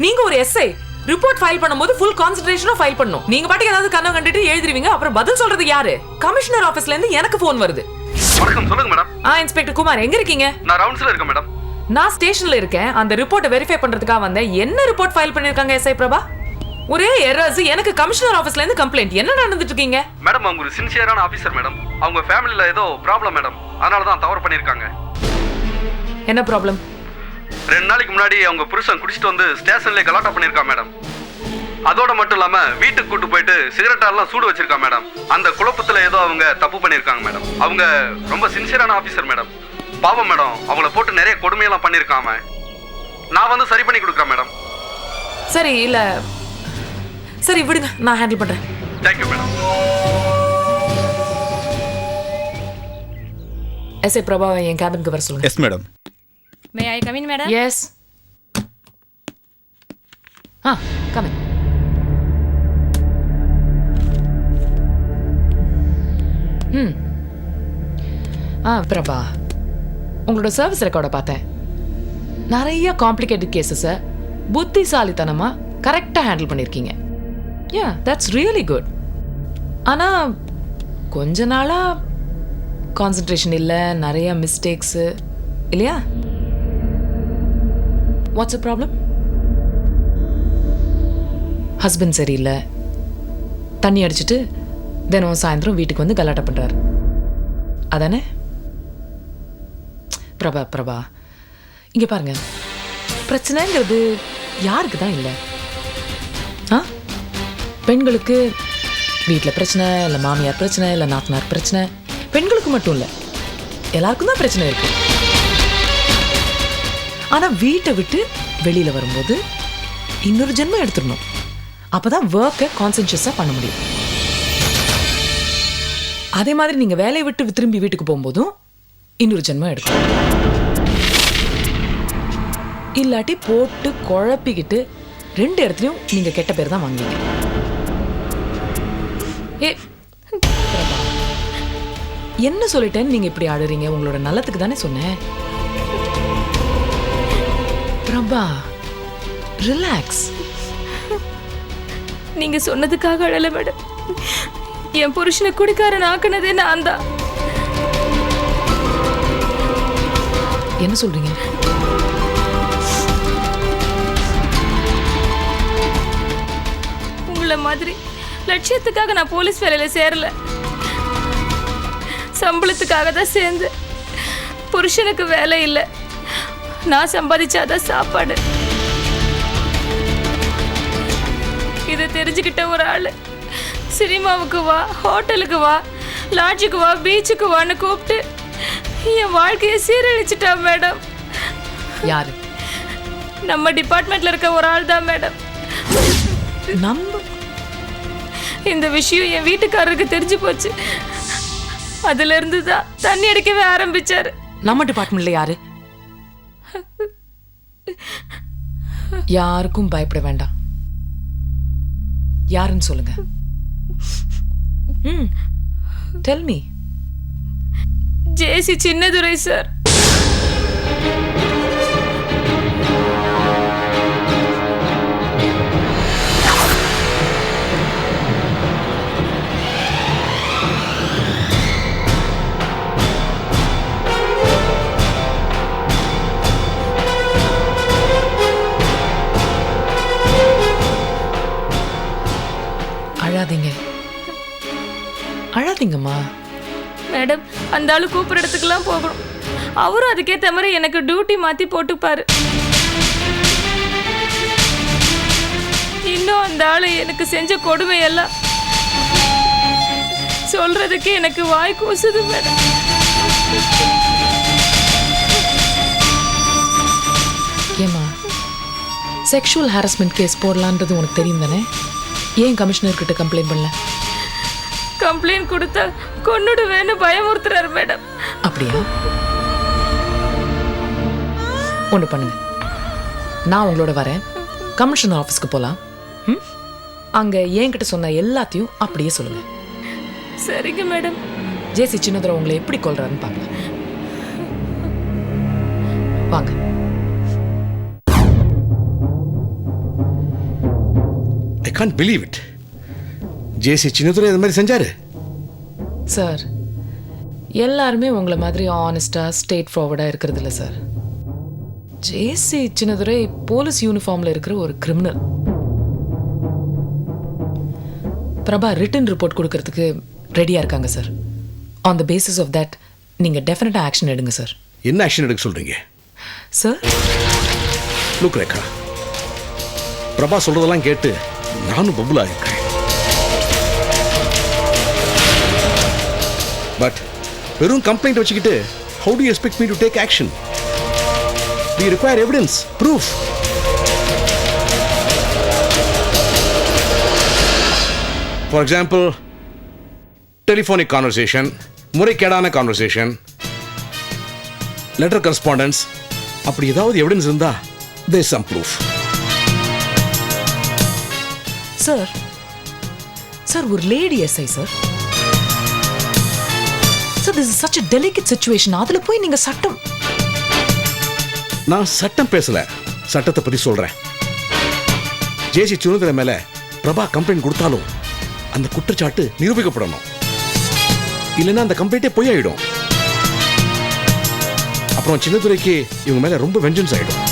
நீங்க ஒரு SI report file பண்ணும்போது ஃபுல் கான்சென்ட்ரேஷனா ஃபைல் பண்ணனும். நீங்க பாட்டுக்கு ஏதாவது கனவு கண்டுட்டு எழுதிருவீங்க. அப்புறம் பதில் சொல்றது யாரு? கமிஷனர் ஆபீஸ்ல இருந்து எனக்கு ஃபோன் வருது. வணக்கம், சொல்லுங்க மேடம். இன்ஸ்பெக்டர் குமார் எங்க இருக்கீங்க? நான் ரவுண்ட்ஸ்ல இருக்கேன் மேடம். நான் ஸ்டேஷன்ல இருக்கேன். அந்த ரிப்போர்ட்டை வெரிஃபை பண்றதுக்காக வந்தேன். என்ன ரிப்போர்ட் ஃபைல் பண்ணிருக்காங்க எஸ்ஐ பிரபா? ஒரே எரர்ஸ். எனக்கு கமிஷனர் ஆபீஸ்ல இருந்து கம்ப்ளைண்ட். என்ன நடந்துட்டு இருக்கீங்க? மேடம், அவங்க ஒரு சின்சியரான ஆபீசர் மேடம். அவங்க ஃபேமிலில ஏதோ ப்ராப்ளம் மேடம். அதனால தான் தவறு பண்ணிருக்காங்க. என்ன ப்ராப்ளம்? 2 நாளைக்கு முன்னாடி அவங்க புருஷன் குடிச்சிட்டு வந்து ஸ்டேஷன்ல கலாட்டா பண்ணிருக்கான் மேடம். அதோட மட்டும் இல்லாம வீட்டுக்கு கூட்டு போயிட்டு சிகரெட்டாலாம் சூடு வச்சிருக்கான் மேடம். அந்த குழப்பத்துல ஏதோ அவங்க தப்பு பண்ணிருக்காங்க மேடம். அவங்க ரொம்ப சின்சியரான ஆபீசர் மேடம். பாவம் மேடம், அவங்கள போட்டு நிறைய கொடுமையெல்லாம் பண்ணிருக்காம. நான் வந்து சரி பண்ணி கொடுக்குறேன் மேடம். சரி இல்ல சரி விடுங்க, நான் ஹேண்டில் பண்றேன். Thank you madam. எஸ்ஐ பிரபா என் கேபினுக்கு வர சொல்லுங்க. Yes madam. May I come in, madam? Yes. Come in. Prabha, உங்களோட சர்வீஸ் ரெக்கார்டை பார்த்தேன். நிறைய காம்ப்ளிகேட்டட் கேசஸை புத்திசாலித்தனமா கரெக்டாக ஹேண்டில் பண்ணியிருக்கீங்க. That's really good. ஆனால் கொஞ்ச நாளாக கான்சன்ட்ரேஷன் இல்லை, நிறைய மிஸ்டேக்ஸு இல்லையா? What's a problem? ஹஸ்பண்ட் சரியில்லை, தண்ணி அடிச்சுட்டு தினம் சாயந்தரம் வீட்டுக்கு வந்து கலாட்டா பண்ணுறாரு, அதானே? பிரபா இங்கே பாருங்க, பிரச்சனைங்கிறது யாருக்கு தான் இல்லை? பெண்களுக்கு வீட்டில் பிரச்சனை, இல்லை மாமியார் பிரச்சனை, இல்லை நாத்தனார் பிரச்சனை. பெண்களுக்கு மட்டும் இல்லை, எல்லாருக்கும் தான் பிரச்சனை இருக்கு. ஆனால் வீட்டை விட்டு வெளியில் வரும்போது இன்னொரு ஜென்மம் எடுத்துடணும். அப்போதான் ஒர்க்கை கான்சென்ட்ரேஷஸாக பண்ண முடியும். அதே மாதிரி நீங்கள் வேலையை விட்டு திரும்பி வீட்டுக்கு போகும்போதும் இன்னொரு ஜென்மம் எடுக்கணும். இல்லாட்டி போட்டு குழப்பிக்கிட்டு 2 இடத்துலையும் நீங்கள் கெட்ட பேர் தான் வாங்குவீங்க. என்ன சொல்லிட்டேன்னு நீங்கள் இப்படி அழுறீங்க? உங்களோட நல்லத்துக்கு தானே சொன்னேன். பிரபா, ரிலாக்ஸ். நீங்க சொன்னதுக்காக அழல மேடம். என் புருஷனை குடிக்காரன் ஆக்குனதே நான் தான். என்ன சொல்றீங்க? உங்களை மாதிரி லட்சியத்துக்காக நான் போலீஸ் வேலையில சேரல, சம்பளத்துக்காக தான் சேர்ந்து. புருஷனுக்கு வேலை இல்லை, நான் சம்பாதிச்சாதான் சாப்பாடு. இதை தெரிஞ்சுக்கிட்ட ஒரு ஆளு சினிமாவுக்கு வா, ஹோட்டலுக்கு வா, லாட்ஜுக்கு வா, பீச்சுக்கு வான்னு கூப்பிட்டு என் வாழ்க்கையை சீரழிச்சிட்டா மேடம். யாரு? நம்ம டிபார்ட்மெண்ட்ல இருக்க ஒரு ஆள் தான் மேடம். இந்த விஷயம் என் வீட்டுக்காரருக்கு தெரிஞ்சு போச்சு. அதுல இருந்து தான் தண்ணி அடிக்கவே ஆரம்பிச்சாரு. நம்ம டிபார்ட்மெண்ட்ல யாரு? யாருக்கும் பயப்பட வேண்டாம். யாருன்னு சொல்லுங்க. Tell me. JC Chinnadurai sir. அழாதீங்க, அழாதீங்கம்மா. மேடம், அந்த ஆளு கூப்பிட்ற இடத்துக்குலாம் போகணும். அவரும் அதுக்கேற்ற மாதிரி எனக்கு டியூட்டி மாற்றி போட்டுப்பாரு. இன்னும் அந்த ஆளு எனக்கு செஞ்ச கொடுமையெல்லாம் சொல்றதுக்கு எனக்கு வாய் கூசுது மேடம். ஏமா, செக்ஷுவல் ஹாரஸ்மெண்ட் கேஸ் போடலான்றது உனக்கு தெரியும் தானே? ஏன் கமிஷனர் கிட்ட கம்ப்ளைண்ட் பண்ணல? கம்ப்ளைண்ட் கொடுத்தா கொன்னுடுவேன்னு பயமுறுத்துறாரு மேடம். அப்படியா? ஒன்று பண்ணுங்க, நான் உங்களோட வரேன். கமிஷனர் ஆஃபீஸ்க்கு போகலாம். அங்கே என்கிட்ட சொன்ன எல்லாத்தையும் அப்படியே சொல்லுங்க. சரிங்க மேடம். ஜேசி சின்னதுரை உங்களை எப்படி கொல்றாருன்னு பார்க்கலாம். வாங்க. Can't believe it. JC Chinnadurai அது மாதிரி செஞ்சாரு. சார் எல்லாருமே உங்களை மாதிரி ஆனஸ்டாக ஸ்ட்ரெயிட் ஃபார்வர்டாக இருக்கிறது இல்லை சார். ஜேசி சின்னதுரை போலீஸ் யூனிஃபார்மில் இருக்கிற ஒரு கிரிமினல். பிரபா ரிட்டன் ரிப்போர்ட் கொடுக்கறதுக்கு ரெடியாக இருக்காங்க sir. On the basis of that நீங்கள் டெஃபினட்டாக ஆக்ஷன் எடுங்க சார். என்ன ஆக்ஷன் எடுக்க சொல்றீங்க? சார் லுக் ரேகா, பிரபா சொல்றதெல்லாம் கேட்டு நானும் பபுலா இருக்கேன். பட் வெறும் கம்ப்ளைண்ட் வச்சுக்கிட்டு how do you expect me to take action? We require evidence, proof. For example, telephonic conversation, முறைகேடான conversation, letter correspondence, அப்படி ஏதாவது எவிடன்ஸ் இருந்தா there is some proof. Sir sir ஒரு lady SI sir. Sir this is such a delicate situation. அதில் போய் நீங்கள் சட்டம். நான் சட்டம் பேசல, சட்டத்தை பத்தி சொல்றேன். ஜேசி சின்னதுரை மேல பிரபா கம்ப்ளைண்ட் கொடுத்தாலும் அந்த குற்றச்சாட்டு நிரூபிக்கப்படணும். இல்லைன்னா அந்த கம்ப்ளைண்டே பொய் ஆயிடும். அப்புறம் சின்னதுரைக்கு இவங்க மேல ரொம்ப வெஞ்சன்ஸ் ஆயிடும்.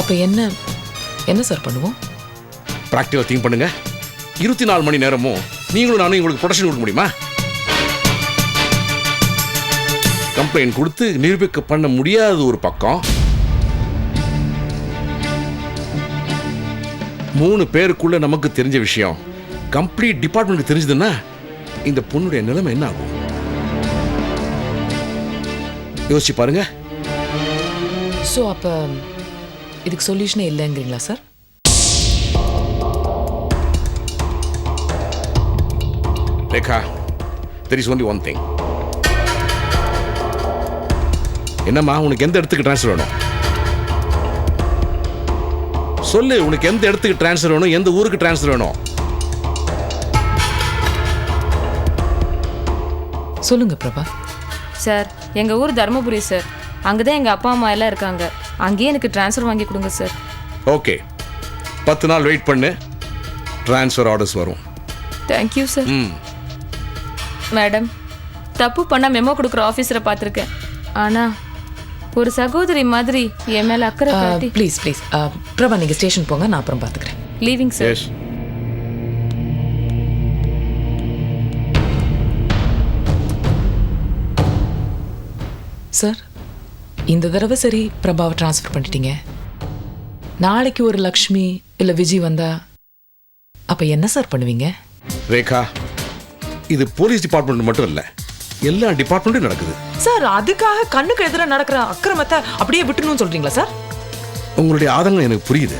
அப்போ என்ன சார் பண்ணுவோம்? பிராக்டிகல் திங்க் பண்ணுங்க. 24 மணி நேரமும் நீங்களும் நானும் உங்களுக்கு ப்ரொடெக்ஷன் கொடுக்க முடியுமா? கம்ப்ளைண்ட் கொடுத்து நிரூபிக்க பண்ண முடியாத ஒரு பக்கம், 3 பேருக்குள்ள நமக்கு தெரிஞ்ச விஷயம் கம்ப்ளீட் டிபார்ட்மெண்ட் தெரிஞ்சதுன்னா இந்த பொண்ணுடைய நிலைமை என்ன ஆகும்? யோசிச்சு பாருங்க. ஸோ அப்போ இதுக்கு சொல்யூஷனே இல்லைங்கிறீங்களா sir? Rekha, there is only one thing. என்னம்மா, உனக்கு எந்த இடத்துக்கு ட்ரான்ஸ்ஃபர் வேணும் சொல்லு. உனக்கு எந்த இடத்துக்கு ட்ரான்ஸ்ஃபர் வேணும், எந்த ஊருக்கு ட்ரான்ஸ்ஃபர் வேணும் சொல்லுங்க பிரபா. சார் எங்கள் ஊர் தருமபுரி சார். அங்கே தான் எங்கள் அப்பா அம்மா எல்லாம் இருக்காங்க. அங்கேயே எனக்கு ட்ரான்ஸ்ஃபர் வாங்கி கொடுங்க சார். ஓகே, 10 நாள் வெயிட் பண்ணு, ட்ரான்ஸ்ஃபர் ஆர்டர்ஸ் வரும். Thank you sir. மேடம், தப்பு பண்ணால் மெமோ கொடுக்குற ஆஃபீஸரை பார்த்துருக்கேன். ஆனால் ஒரு சகோதரி மாதிரி என் மேலே அக்கறை காட்டி. ப்ளீஸ் பிரபா நீங்கள் ஸ்டேஷன் போங்க, நான் அப்புறம் பார்த்துக்கிறேன். Leaving sir. எஸ். சார் இந்த தடவை சரி பிரபாவை ட்ரான்ஸ்ஃபர் பண்ணிட்டீங்க. நாளைக்கு ஒரு லக்ஷ்மி இல்லை விஜய் வந்தா அப்போ என்ன சார் பண்ணுவீங்க? ரேகா, இது போலீஸ் டிபார்ட்மெண்ட் மட்டும் இல்லை, எல்லா டிபார்ட்மெண்ட்டும் நடக்குது. சார் அதுக்காக கண்ணுக்கு எதிராக நடக்கிற அக்கிரமத்தை அப்படியே விட்டுணும்னு சொல்றீங்களா சார்? உங்களுடைய ஆதங்கம் எனக்கு புரியுது.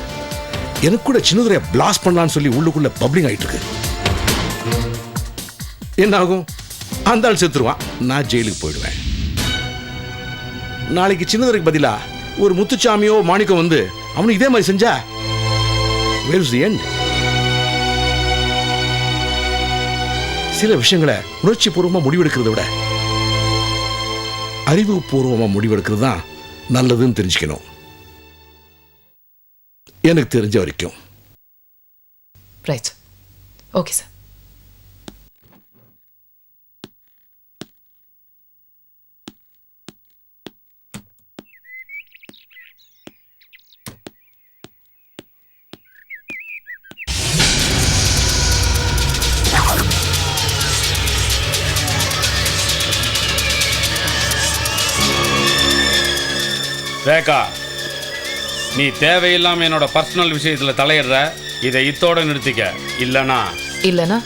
எனக்கு கூட சின்னதுரையை பிளாஸ்ட் பண்ணலான்னு சொல்லி உள்ளுக்குள்ள பப்ளிங் ஆயிட்டு இருக்கு. என்ன ஆகும்? அந்த ஆள் செத்துருவான், நான் ஜெயிலுக்கு போயிடுவேன். நாளைக்கு சின்னதுரைக்கு பதிலா ஒரு முத்துச்சாமியோ மாணிக்கம் வந்து அவனுக்கு இதே மாதிரி செஞ்சா where is the end? சில விஷயங்களை உணர்ச்சி பூர்வமா முடிவெடுக்கிறத விட அறிவுபூர்வமா முடிவெடுக்கிறது தான் நல்லதுன்னு தெரிஞ்சுக்கணும், எனக்கு தெரிஞ்ச வரைக்கும். Right, okay sir. ரேகா, நீ தேவையில்லாம என்னோட பர்சனல் விஷயத்துல தலையிடுற. இதை இத்தோட நிறுத்திக்க, இல்லனா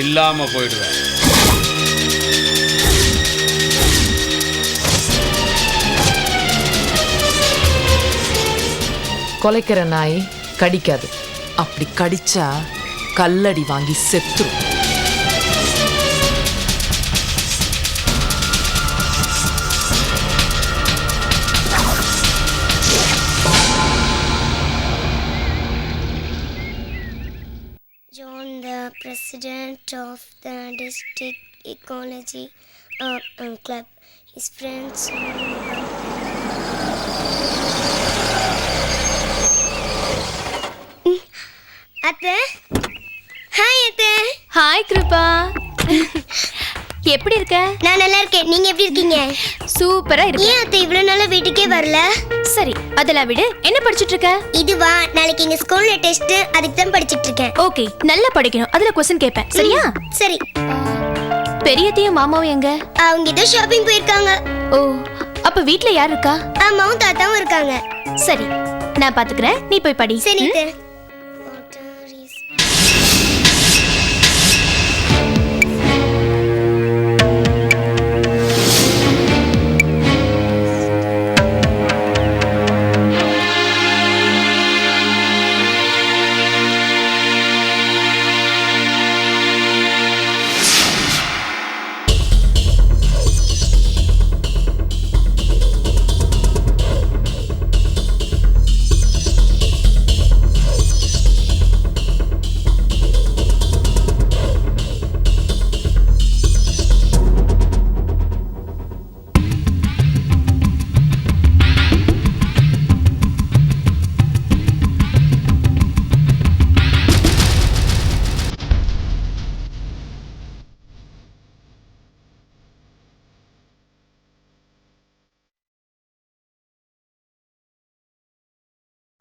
இல்லாம போயிடுவேன். கொலைக்கிற நாய் கடிக்காது, அப்படி கடிச்சா கல்லடி வாங்கி செத்துரும். President of the district ecology club. His friends. Hi Kiruba. எப்படி இருக்க? நான் நல்லா இருக்கேன். நீங்க எப்படி இருக்கீங்க? சூப்பரா இருக்கு. ஏன் அத்தை இவ்வளவு நாளா வீட்டுக்கே வரல? சரி, அதெல்லாம் விடு. என்ன படிச்சிட்டு இருக்க? இதுவா, நாளைக்கு எங்க ஸ்கூல்ல டெஸ்ட், அதுக்கு தான் படிச்சிட்டு இருக்கேன். ஓகே, நல்லா படிக்கணும். அதுல क्वेश्चन கேட்பேன். சரியா? சரி. பெரியத்தையும் மாமாவும் எங்க? அவங்க ஏதோ ஷாப்பிங் போயிருக்காங்க. ஓ, அப்ப வீட்ல யார் இருக்கா? அம்மாவும் தாத்தாவும் இருக்காங்க. சரி, நான் பாத்துக்கறேன். நீ போய் படி. சரி அத்தை.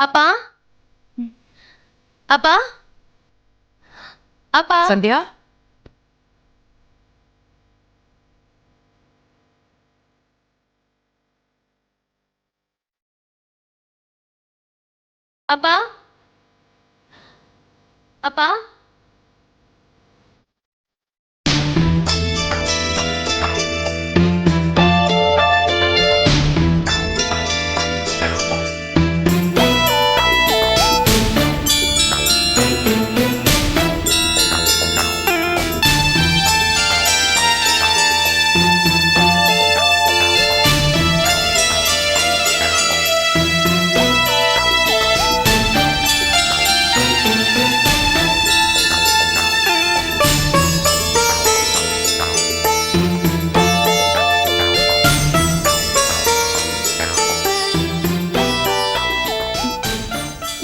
அப்பா, அப்பா, அப்பா. சந்தியா, அப்பா, அப்பா.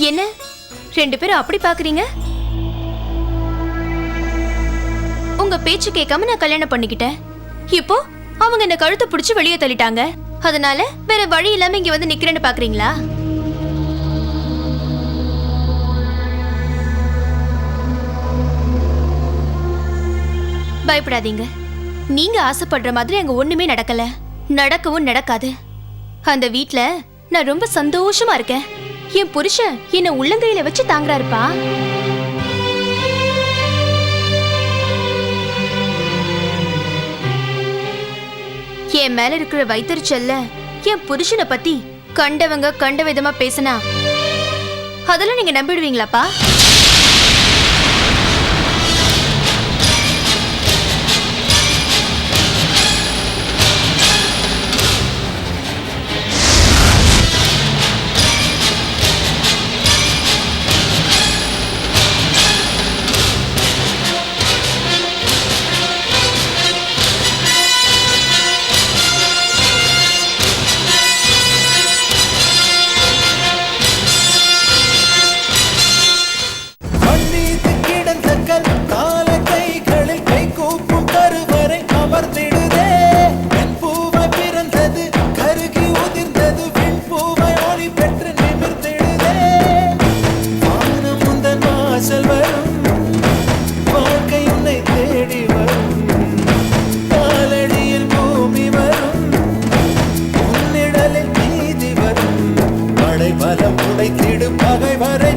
என்ன ரெண்டு பேரும் அப்படி பாக்குறீங்க? உங்க பேச்சு கேட்காம நான் கல்யாணம் பண்ணிக்கிட்டேன். இப்போ அவங்க என்ன கழுத்தை பிடிச்சு வெளியே தள்ளிட்டாங்க. அதனால வேற வழி இல்லாம இங்க வந்து நிக்கிறேன்னு பாக்குறீங்களா? பயப்படாதீங்க. நீங்க ஆசைப்படுற மாதிரி அங்க ஒண்ணுமே நடக்கல, நடக்கவும் நடக்காது. அந்த வீட்ல நான் ரொம்ப சந்தோஷமா இருக்கேன். என் புருஷன் என்ன உள்ளங்கையில வச்சு தாங்குறாருப்பா. என் மேல இருக்கிற வைத்தறிச்சல்ல என் புருஷனை பத்தி கண்டவங்க கண்ட விதமா பேசினா அதெல்லாம் நீங்க நம்பிடுவீங்களாப்பா? பலம் உடைத்திடும் பகை வரை